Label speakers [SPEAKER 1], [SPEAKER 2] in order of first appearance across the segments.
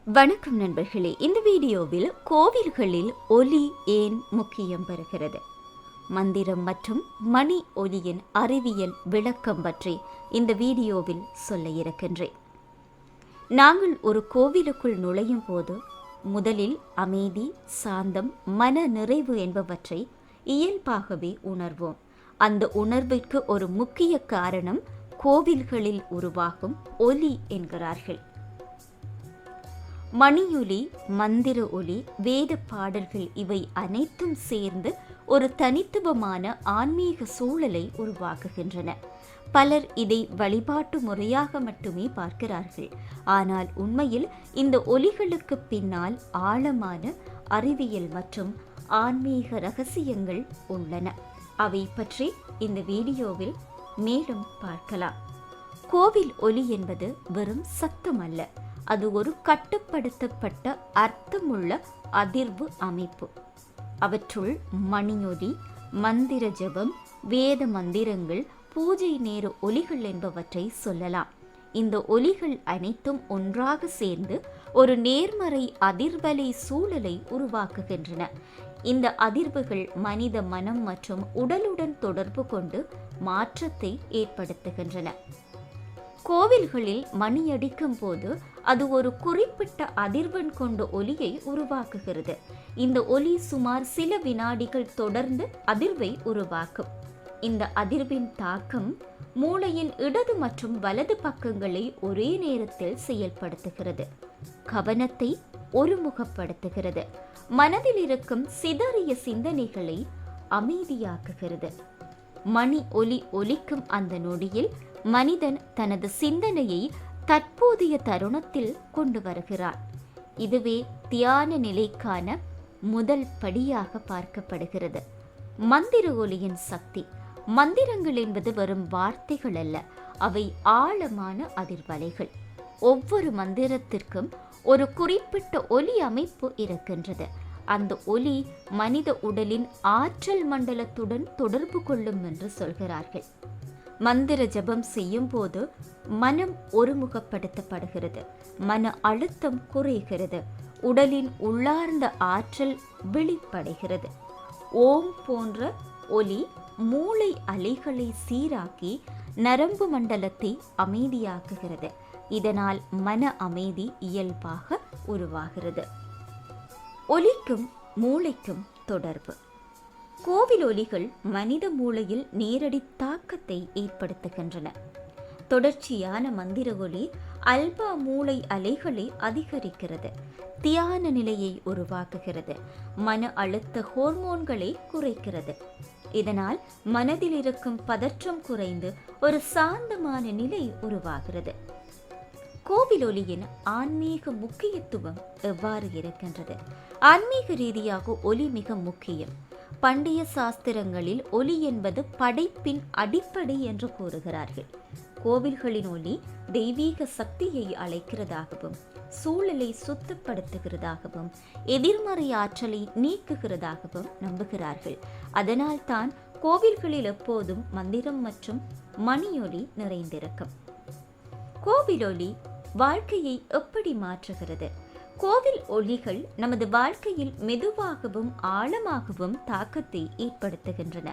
[SPEAKER 1] வணக்கம் நண்பர்களே. இந்த வீடியோவில் கோவில்களில் ஒலி ஏன் முக்கியம் பெறுகிறது, மந்திரம் மற்றும் மணி ஒலியின் அறிவியல் விளக்கம் பற்றி இந்த வீடியோவில் சொல்ல இருக்கின்றேன். நாங்கள் ஒரு கோவிலுக்குள் நுழையும் போது முதலில் அமைதி, சாந்தம், மன நிறைவு என்பவற்றை இயல்பாகவே உணர்வோம். அந்த உணர்விற்கு ஒரு முக்கிய காரணம் கோவில்களில் உருவாகும் ஒலி என்கிறார்கள். மணியொலி, மந்திர ஒலி, வேத பாடல்கள் இவை அனைத்தும் சேர்ந்து ஒரு தனித்துவமான ஆன்மீக சூழலை உருவாக்குகின்றன. பலர் இதை வழிபாட்டு முறையாக மட்டுமே பார்க்கிறார்கள். ஆனால் உண்மையில் இந்த ஒலிகளுக்கு பின்னால் ஆழமான அறிவியல் மற்றும் ஆன்மீக ரகசியங்கள் உள்ளன. அவை பற்றி இந்த வீடியோவில் மேலும் பார்க்கலாம். கோவில் ஒலி என்பது வெறும் சத்தம் அல்ல, அது ஒரு கட்டுப்படுத்தப்பட்ட அர்த்தமுள்ள அதிர்வு அமைப்பு. அவற்றுள் மணியொலி, மந்திர ஜபம், வேத மந்திரங்கள், பூஜை நேர ஒலிகள் என்பவற்றை சொல்லலாம். இந்த ஒலிகள் அனைத்தும் ஒன்றாக சேர்ந்து ஒரு நேர்மறை அதிர்வலை சூழலை உருவாக்குகின்றன. இந்த அதிர்வுகள் மனித மனம் மற்றும் உடலுடன் தொடர்பு கொண்டு மாற்றத்தை ஏற்படுத்துகின்றன. கோவில்களில் மணியடிக்கும் போது அது ஒரு குறிப்பிட்ட அதிர்வெண் கொண்ட ஒலியை உருவாக்குகிறது. இந்த ஒலி சுமார் சில வினாடிகள் தொடர்ந்து அதிர்வை உருவாக்கும். இந்த அதிர்வின் தாக்கம் மூளையின் இடது மற்றும் வலது பக்கங்களை ஒரே நேரத்தில் செயல்படுத்துகிறது, கவனத்தை ஒருமுகப்படுத்துகிறது, மனதில் இருக்கும் சிதறிய சிந்தனைகளை அமைதியாக்குகிறது. மணி ஒலி ஒலிக்கும் அந்த நொடியில் மனிதன் தனது சிந்தனையை தற்போதைய தருணத்தில் கொண்டு வருகிறார். இதுவே தியான நிலைக்கான முதல் படியாக பார்க்கப்படுகிறது. மந்திர ஒலியின் சக்தி. மந்திரங்கள் என்பது வெறும் வார்த்தைகள் அல்ல, அவை ஆழமான அதிர்வலைகள். ஒவ்வொரு மந்திரத்திற்கும் ஒரு குறிப்பிட்ட ஒலி அமைப்பு இருக்கின்றது. அந்த ஒலி மனித உடலின் ஆற்றல் மண்டலத்துடன் தொடர்பு கொள்ளும் என்று சொல்கிறார்கள். மந்திர ஜபம் செய்யும் போது மனம் ஒருமுகப்படுத்தப்படுகிறது, மன அழுத்தம் குறைகிறது, உடலின் உள்ளார்ந்த ஆற்றல் வெளிப்படைகிறது. ஓம் போன்ற ஒலி மூளை அலைகளை சீராக்கி நரம்பு மண்டலத்தை அமைதியாக்குகிறது. இதனால் மன அமைதி இயல்பாக உருவாகிறது. ஒலிக்கும் மூளைக்கும் தொடர்பு. கோவில் ஒலிகள் மனித மூளையில் நேரடி தாக்கத்தை ஏற்படுத்துகின்றன. தொடர்ச்சியான மந்திர ஒலி அல்பா மூளை அலைகளை அதிகரிக்கிறது, தியான நிலையை உருவாக்குகிறது, மன அழுத்த ஹோர்மோன்களை குறைக்கிறது. இதனால் மனதில் இருக்கும் பதற்றம் குறைந்து ஒரு சாந்தமான நிலை உருவாகிறது. கோவில் ஒலியின் ஆன்மீக முக்கியத்துவம் எவ்வாறு இருக்கின்றது? ஆன்மீக ரீதியாக ஒலி மிக முக்கியம். பண்டைய சாஸ்திரங்களில் ஒலி என்பது படைப்பின் அடிப்படை என்று கூறுகிறார்கள். கோவில்களின் ஒலி தெய்வீக சக்தியை அழைக்கிறதாகவும், சூழலை சுத்தப்படுத்துகிறதாகவும், எதிர்மறை ஆற்றலை நீக்குகிறதாகவும் நம்புகிறார்கள். அதனால் தான் கோவில்களில் எப்போதும் மந்திரம் மற்றும் மணியொலி நிறைந்திருக்கும். கோவில் ஒலி வாழ்க்கையை எப்படி மாற்றுகிறது? கோவில் ஒலிகள் நமது வாழ்க்கையில் மெதுவாகவும் ஆழமாகவும் தாக்கத்தை ஏற்படுத்துகின்றன.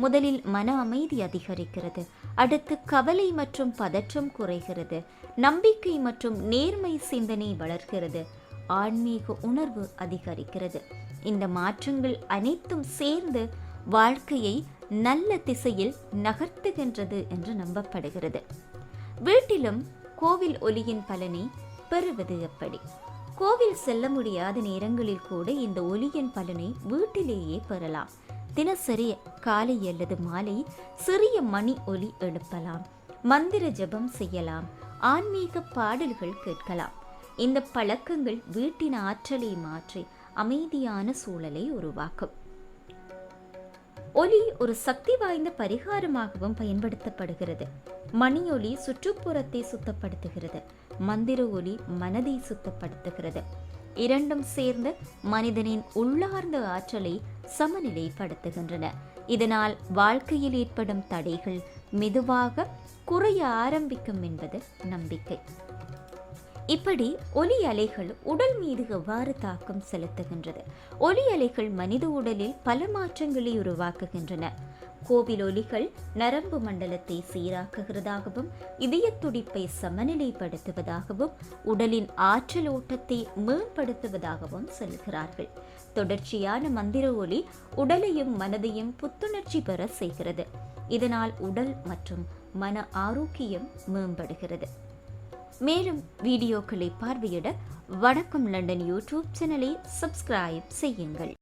[SPEAKER 1] முதலில் மன அமைதி அதிகரிக்கிறது, அடுத்து கவலை மற்றும் பதற்றம் குறைகிறது, நம்பிக்கை மற்றும் நேர்மை சிந்தனை வளர்கிறது, ஆன்மீக உணர்வு அதிகரிக்கிறது. இந்த மாற்றங்கள் அனைத்தும் சேர்ந்து வாழ்க்கையை நல்ல திசையில் நகர்த்துகின்றது என்று நம்பப்படுகிறது. வீட்டிலும் கோவில் ஒலியின் பலனை பெறுவது எப்படி? கோவில் செல்ல முடியாத நேரங்களில் கூட இந்த ஒலியின் பலனை வீட்டிலேயே பெறலாம். தினசரி காலை அல்லது மாலை சிறிய மணி ஒலி எழுப்பலாம், மந்திர ஜபம் செய்யலாம், ஆன்மீக பாடல்கள் கேட்கலாம். இந்த பழக்கங்கள் வீட்டின் ஆற்றலை மாற்றி அமைதியான சூழலை உருவாக்கும். ஒலி ஒரு சக்தி வாய்ந்த பரிகாரமாகவும் பயன்படுத்தப்படுகிறது. மணியொலி சுற்றுப்புறத்தை சுத்தப்படுத்துகிறது, மந்திர ஒலி மனதை சுத்தப்படுத்துகிறது. இரண்டும் சேர்ந்து மனிதனின் உள்ளார்ந்த ஆற்றலை சமநிலைப்படுத்துகின்றன. இதனால் வாழ்க்கையில் ஏற்படும் தடைகள் மெதுவாக குறைய ஆரம்பிக்கும் என்பது நம்பிக்கை. இப்படி ஒலி அலைகள் உடல் மீது எவ்வாறு தாக்கம் செலுத்துகின்றது? ஒலி அலைகள் மனித உடலில் பல மாற்றங்களை உருவாக்குகின்றன. கோவில் ஒலிகள் நரம்பு மண்டலத்தை சீராக்குகிறதாகவும் இதய துடிப்பை சமநிலைப்படுத்துவதாகவும் உடலின் ஆற்றல் ஓட்டத்தை மேம்படுத்துவதாகவும் சொல்கிறார்கள். தொடர்ச்சியான மந்திர ஒலி உடலையும் மனதையும் புத்துணர்ச்சி பெற செய்கிறது. இதனால் உடல் மற்றும் மன ஆரோக்கியம் மேம்படுகிறது. மேலும் வீடியோக்களை பார்வையிட வணக்கம் லண்டன் யூடியூப் சேனலை சப்ஸ்கிரைப் செய்யுங்கள்.